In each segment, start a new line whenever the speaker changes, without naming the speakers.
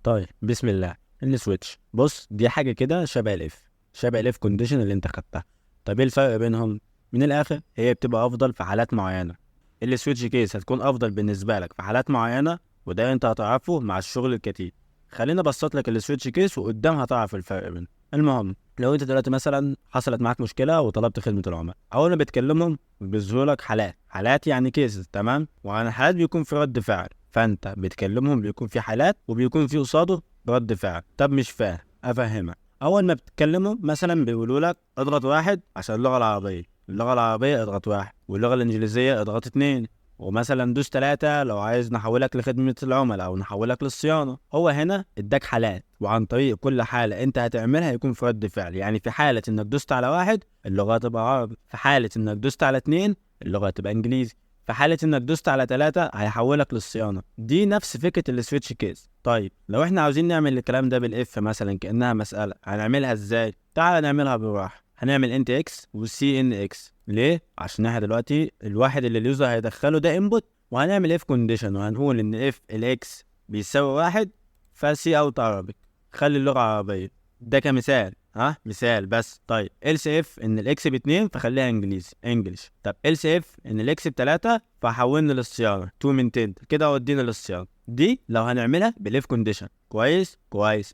طيب بسم الله. السويتش بص دي حاجه كده شبه الاف كونديشن اللي انت خدتها. طب ايه الفرق بينهم؟ من الاخر هي بتبقى افضل في حالات معينه. السويتش كيس هتكون افضل بالنسبه لك في حالات معينه، وده انت هتعرفه مع الشغل الكتير. خلينا ابسط لك السويتش كيس وقدام هتعرف الفرق بينهم. المهم، لو انت دلوقتي مثلا حصلت معاك مشكله وطلبت خدمه العملاء، اول ما بتكلمهم بيظهروا لك حالات يعني كيسز، تمام؟ وعن الحالات بيكون في رد فعل، فانت بتكلمهم بيكون في حالات وبيكون في قصاده رد فعل. طب مش فاهم؟ افهمك. اول ما بتتكلموا مثلا بيقولوا لك اضغط واحد عشان اللغه العربيه اضغط واحد، واللغه الانجليزيه اضغط اتنين، ومثلا دوس تلاتة لو عايز نحولك لخدمة العملاء أو نحولك للصيانة. هو هنا اداك حالات، وعن طريق كل حالة انت هتعملها يكون في رد فعل. يعني في حالة انك دوست على واحد اللغة هتبقى عربي، في حالة انك دوست على اتنين اللغة هتبقى انجليزي، في حالة انك دوست على تلاتة هيحولك للصيانة. دي نفس فكرة السويتش كيس. طيب لو احنا عاوزين نعمل الكلام ده بالاف مثلا كأنها مسألة، هنعملها ازاي؟ تعال نعملها بالراحة. هنعمل انت اكس وسي ان اكس. ليه؟ عشان احنا دلوقتي الواحد اللي اليوزر هيدخله ده انبوت، وهنعمل اف كونديشن وهنقول ان اف الاكس بيساوي واحد، فسي اوت عربي، خلي اللغة عربية. ده كمثال، مثال بس. طيب else if ان الاكس باتنين فخليها انجلش. طب else if ان الاكس بتلاتة فحولنا للصيانة تو من تنت كده ودينا للصيانة. دي لو هنعملها بالاف كونديشن. كويس.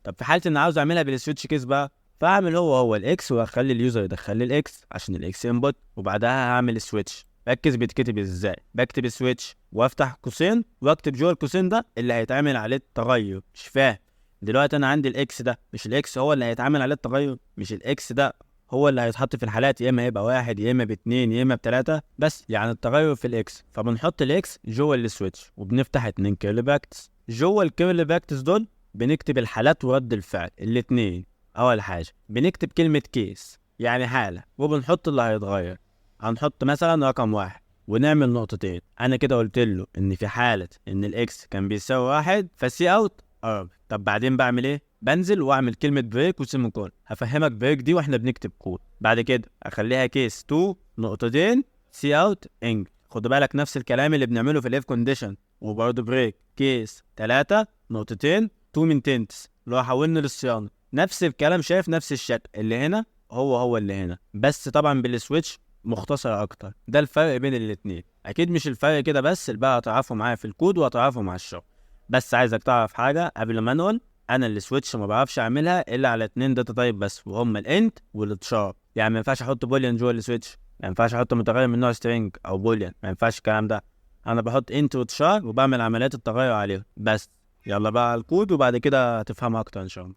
طب في حالة ان عاوز اعملها بالسويتش كيس بقى، فاعمل هو الاكس واخلي اليوزر يدخل لي الاكس عشان الاكس انبوت، وبعدها هعمل سويتش. ركز بيتكتب ازاي. بكتب سويتش وافتح قوسين واكتب جوه القوسين ده اللي هيتعمل عليه التغير. مش فاهم؟ دلوقتي انا عندي الاكس ده، مش الاكس هو اللي هيتعمل عليه التغير؟ مش الاكس ده هو اللي هيتحط في الحالات، يا اما هيبقى واحد يا اما باتنين يا اما بتلاته بس، يعني التغير في الاكس. فبنحط الاكس جوه السويتش وبنفتح اتنين كيرلي باكتس. جوه الكيرلي باكتس دول بنكتب الحالات ورد الفعل الاتنين. اول حاجه بنكتب كلمه كيس يعني حاله، وبنحط اللي هيتغير. هنحط مثلا رقم واحد ونعمل نقطتين. انا كده قلت له ان في حاله ان الاكس كان بيساوي واحد فسي اوت ارب. طب بعدين بعمل ايه؟ بنزل واعمل كلمه بريك وسيميكون. هفهمك بريك دي واحنا بنكتب كود. بعد كده اخليها كيس 2 نقطتين سي اوت انج. خد بالك نفس الكلام اللي بنعمله في الاف كونديشن. وبرده بريك كيس 3 نقطتين 2 من تنتس اللي هو حولنا للصيانه. نفس الكلام، شايف نفس الشكل اللي هنا هو اللي هنا، بس طبعا بالسويتش مختصر اكتر. ده الفرق بين الاتنين. اكيد مش الفرق كده بس، اللي بقى هتعرفه معايا في الكود وهتعرفه مع الشغل. بس عايزك تعرف حاجه قبل ما نقول، انا السويتش ما بعرفش اعملها الا على اتنين داتا تايب بس، وهم الانت والتشار. يعني ما ينفعش احط بوليان جوه السويتش، ما ينفعش احط متغير من نوع سترينج او بوليان، ما ينفعش الكلام ده. انا بحط انت وتشار وبعمل عمليات التغير عليهم بس. يلا بقى على الكود وبعد كده هتفهمها اكتر ان شاء الله.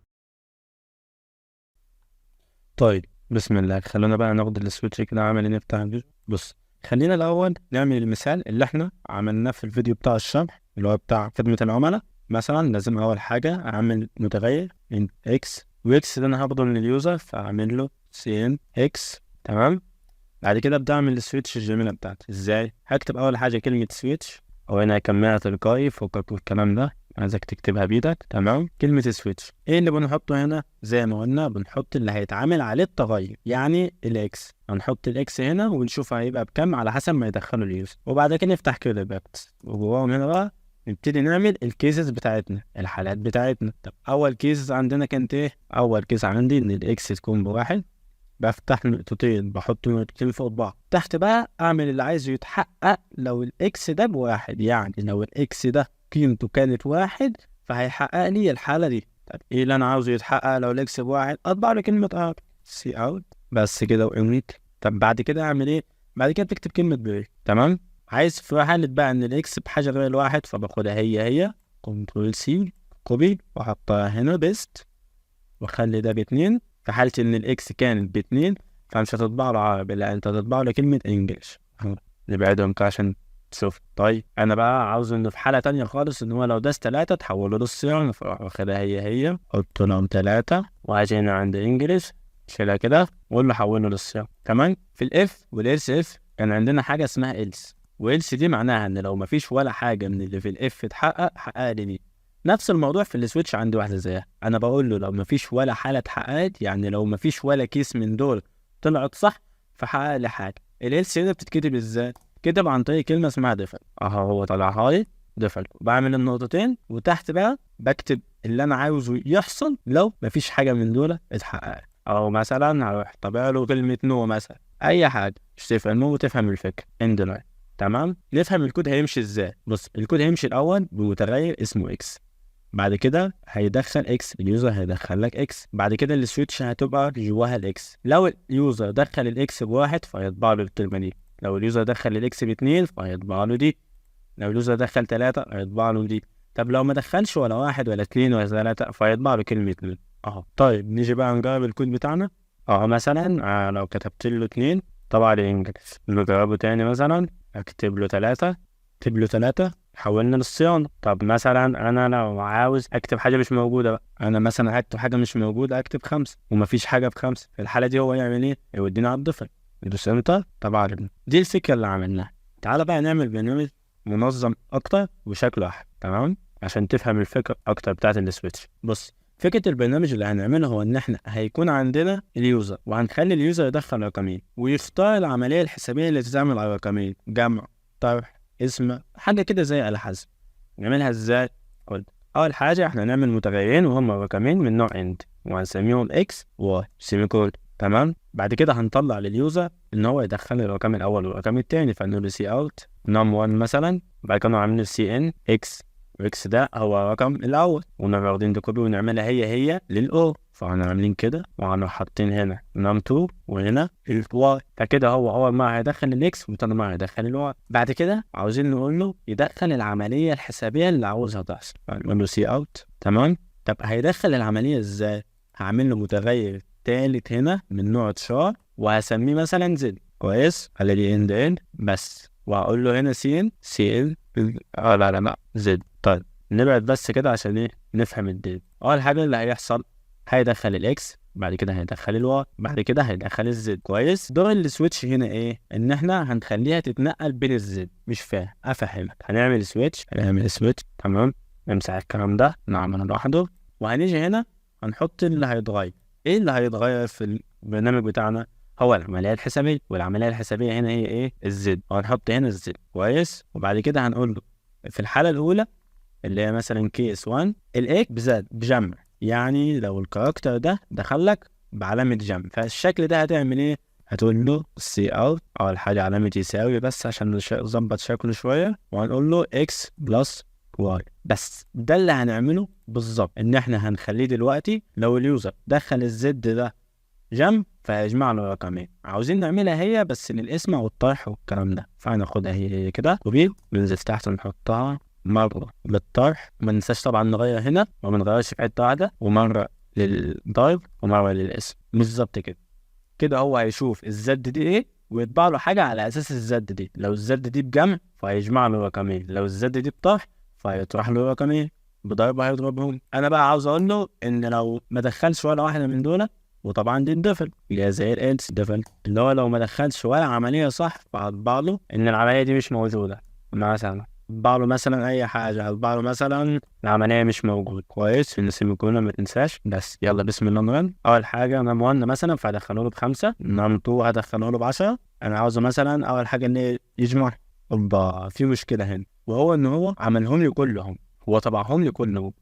طيب بسم الله. خلونا بقى ناخد السويتش كده عامل ايه نفتح الفيديو. بص، خلينا الاول نعمل المثال اللي احنا عملناه في الفيديو بتاع الشرح اللي هو بتاع خدمة العملاء. مثلا لازم اول حاجة اعمل متغير ان اكس، واكس ده انا هاخده من اليوزر فاعمل له سي ان اكس. تمام. بعد كده ابدا اعمل السويتش الجميلة بتاعتي. ازاي؟ هكتب اول حاجة كلمة سويتش، او هنا هكملها تلقائي فوقك والكلام ده، عايزك تكتبها بيدك. تمام. كلمة سويتش ايه اللي بنحطه هنا؟ زي ما قلنا بنحط اللي هيتعامل عليه التغير، يعني الاكس. هنحط الاكس هنا ونشوف هيبقى بكام على حسب ما يدخله اليوزر، وبعد كده نفتح كده باكت وجواهم هنا بقى نبتدي نعمل الكيسز بتاعتنا، الحالات بتاعتنا. طب اول كيسز عندنا كانت ايه؟ اول كيس عندي ان الاكس تكون بواحد، بفتح نقطتين بحط نقطتين فوق بعض. تحت بقى اعمل اللي عايزه يتحقق لو الاكس ده بواحد، يعني لو الاكس ده قيمته كانت واحد فهيحقق لي الحالة دي. طب ايه اللي انا عاوزه يتحقق لو الاكس بواحد؟ اطبع له كلمة ار سي اوت بس كده وانيت. طب بعد كده اعمل ايه؟ بعد كده بتكتب كلمة بريك. تمام. عايز في حالة بقى ان الاكس بحاجة غير الواحد فباخدها هي كنترول سي كوبي واحطها هنا بيست، واخلي ده باتنين. في حالة ان الاكس كانت باتنين فمش هتطبع له عربي، لا انت هتطبع له كلمة انجلش. نبعدهم كده عشان تشوف. طيب انا بقى عاوز انه في حالة تانية خالص ان هو لو داس تلاتة تحوله للصيانة، فاروح واخدها هي حط لهم تلاتة، وهاجي هنا عند انجلش شيلها كده واقول له حوله للصيانة. كمان في الاف والالس اف كان عندنا حاجة اسمها الس، والس دي معناها ان لو مفيش ولا حاجة من اللي في الاف اتحقق حقق لي دي. نفس الموضوع في السويتش عندي واحده زيها. انا بقول له لو مفيش ولا حاله اتحققت، يعني لو مفيش ولا كيس من دول طلعت صح فحقق لي حاجه. ال هنا بتتكتب ازاي؟ كتب عن طريق كلمه اسمها ديفن. اهو هو طلعها لي ديفولت، بعمل النقطتين وتحت بقى بكتب اللي انا عاوزه يحصل لو مفيش حاجه من دول اتحققت. او مثلا هروح طابع له كلمه نو مثلا، اي حاجه مش تفهم نو وتفهم الفكره اند لاين. تمام، نفهم الكود هيمشي ازاي. بص الكود هيمشي الاول بمتغير اسمه اكس، بعد كده هيدخل اكس، اليوزر هيدخل لك اكس، بعد كده السويتش هتبقى جواها الاكس. لو اليوزر دخل الاكس بواحد فهيطبع له الكلمه دي، لو اليوزر دخل الاكس باتنين فهيطبع له دي، لو اليوزر دخل 3 هيطبع له دي. طب لو ما دخلش ولا 1 ولا 2 ولا 3 فهيطبع له كلمة اتنين اهو. طيب نيجي بقى نجرب الكود بتاعنا. مثلا لو كتبت له 2 طبعا الانجليش، نجربه تاني مثلا اكتب له 3، اكتب له 3 حولنا للصيانة. طب مثلا انا لو عاوز اكتب حاجة مش موجودة بقى، انا مثلا هكتب حاجة مش موجودة اكتب 5 ومفيش حاجة ب5، في الحالة دي هو يعمل ايه؟ يودينا على الضفر، يدوس انتر. طبعا دي الفكرة اللي عملناها. تعال بقى نعمل برنامج منظم اكتر وشكله احلى، تمام، عشان تفهم الفكره اكتر بتاعت السويتش. بص فكره البرنامج اللي هنعمله هو ان احنا هيكون عندنا اليوزر، وهنخلي اليوزر يدخل رقمين ويختار العمليه الحسابيه اللي تتعمل على الرقمين، جمع، طرح، اسم، حاجه كده زي آلة حاسب. نعملها ازاي؟ قلت اول حاجه احنا نعمل متغيرين وهم رقمين من نوع اند، وهنسميهم اكس واي سيميكول. تمام، بعد كده هنطلع لليوزر ان هو يدخل الرقم الاول والرقم الثاني، فنقول له سي اوت نم 1 مثلا، بعد كده عاملين سي ان اكس، واكس ده هو الرقم الاول، ونبقى واخدين دي كوبي ونعملها هي للاو، فاحنا عاملين كده وهنروح حاطين هنا نم 2 وهنا الواي، فكده هو ما هيدخل الاكس وتاني ما هيدخل الواي. بعد كده عاوزين نقول له يدخل العمليه الحسابيه اللي عاوزها تحصل، فنقول له سي اوت. تمام، طب هيدخل العمليه ازاي؟ هعمل له متغير تالت هنا من نوع تشار وهسميه مثلا زد، كويس، على دي ان بس، وهقول له هنا سي ان لا زد. طيب نبعد بس كده عشان ايه نفهم الدنيا. اول حاجه اللي هيحصل هيدخل الاكس، بعد كده هيدخل الواي، بعد كده هيدخل الزد. كويس، دور السويتش هنا ايه؟ ان احنا هنخليها تتنقل بين الزد. مش فاهم، افهمك. هنعمل سويتش تمام، نمسح الكلام ده نعمله لوحده، وهنيجي هنا هنحط اللي هيتغير. ايه اللي هيتغير في البرنامج بتاعنا؟ هو العمليه الحسابيه، والعمليه الحسابيه هنا هي ايه؟ الزد، وهنحط هنا الزد. كويس، وبعد كده هنقول له في الحاله الاولى اللي هي مثلا كيس 1 الايك بزاد بجمع، يعني لو الكاركتر ده دخل لك بعلامه جمع، فالشكل ده هتعمل ايه؟ هتقول له سي اوت اول حاجه علامه يساوي بس عشان نظبط شكله شويه، وهنقول له اكس بلس واي. بس ده اللي هنعمله بالظبط، ان احنا هنخليه دلوقتي لو اليوزر دخل الزد ده جنب فيجمع له رقمين. عاوزين نعملها هي بس للاسم والطرح والكلام ده، فهناخدها هي كده كوبي، ننزل تحت نحطها مرة للطرح، ما ننساش طبعا نغير هنا وما نغيرش في حتة واحدة، ومرة للدايف ومرة للاسم، بالظبط كده. كده هو هيشوف الزد دي ايه ويطبع له حاجة على اساس الزد دي، لو الزد دي بجمع فهيجمع له رقمين، لو الزد دي بطرح فهيطرح له رقمين، بضرب هيضربهم. انا بقى عاوز اقول له ان لو ما دخلش ولا واحدة من دول، وطبعا دي الدفل اللي هي زي الالس دفل، اللي هو لو ما دخلش ولا عمليه صح فهطبع له ان العمليه دي مش موجوده. مثلا هطبع له مثلا اي حاجه، هطبع له مثلا العمليه مش موجود. كويس، في السيمي كولون ما تنساش. بس يلا بسم الله نرن. اول حاجه نم 1 مثلا فهدخله له ب5، نم 2 هدخله له ب10. انا عاوزه مثلا اول حاجه ان يجمع. في مشكله هنا، وهو ان هو عملهم لي كلهم، هو طبعهم لي كلهم،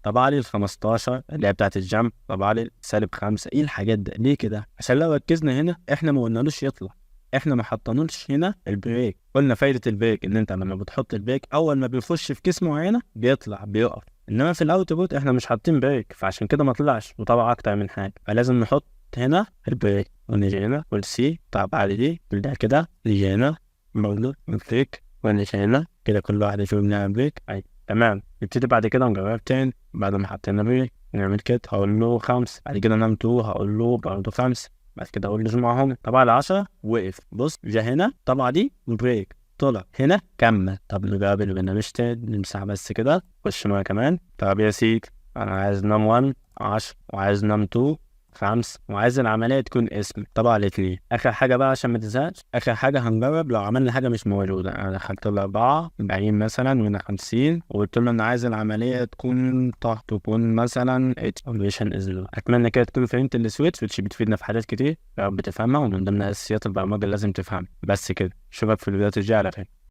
طبع لي ال15 اللي هي بتاعت الجمع، طبع لي -5. ايه الحاجات ده ليه كده؟ عشان لو ركزنا هنا احنا ما قلنالوش يطلع، احنا ما حطينالوش هنا البريك. قلنا فايده البريك ان انت لما بتحط البريك اول ما بيخش في كيس معينه بيطلع بيقف، انما في الاوتبوت احنا مش حاطين بريك، فعشان كده ما طلعش وطبع اكتر من حاجه، فلازم نحط هنا البريك. ونيجي هنا والسي طبع لي دي ده كده، نيجي هنا برضه البريك، ونيجي هنا كده كل واحد يشوف بنعمل بريك. تمام، نبتدي بعد كده نجرب تاني. بعد ما حطينا بريك نعمل كده، هقول له 5، بعد كده نم 2 هقول له برضه 5، بعد كده اقول له جمعهم. طبعا 10 وقف، بص جه هنا طبعا دي بريك، طلع هنا كمل. طب نجرب البرنامج تاني، نمسح بس كده، خش معايا كمان. طب يا سيدي انا عايز نم 1 10 وعايز نم 2 5 وعايز العملية تكون اسم، طبعا الاثنين. آخر حاجة بقى عشان ما تزهقش، آخر حاجة هنجرب لو عملنا حاجة مش موجودة. أنا دخلت له 40 مثلا وهنا 50، وقلت له إن عايز العملية تكون تكون مثلا اكسبليشن از. أتمنى كده تكون فهمت السويتش بتفيدنا في حاجات كتير، يا رب تفهمها، ومن ضمن أساسيات البرمجة اللي لازم تفهمها. بس كده، أشوفك في الفيديوهات الجاية على خير.